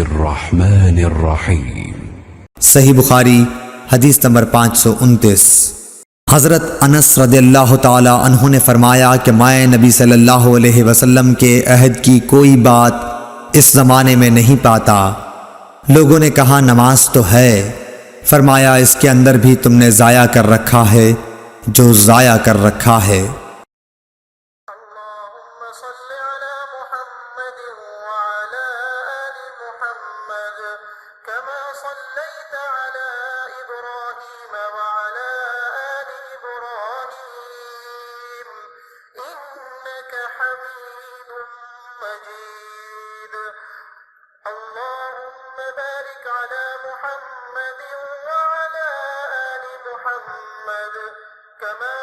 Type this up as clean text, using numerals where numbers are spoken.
बिस्मिल्लाहिर्रहमानिर्रहीम। सही बुखारी हदीस नंबर 529। हज़रत अनस रज़ियल्लाहु ताला अन्हु ने फरमाया कि मैं नबी सल्लल्लाहु अलैहि वसल्लम के अहद की कोई बात इस ज़माने में नहीं पाता। लोगों ने कहा नमाज तो है। फरमाया इसके अंदर भी तुमने ज़ाया कर रखा है जो ज़ाया कर रखा है। اللهم बारिक अला मुहम्मद व अला आलि मुहम्मद कमा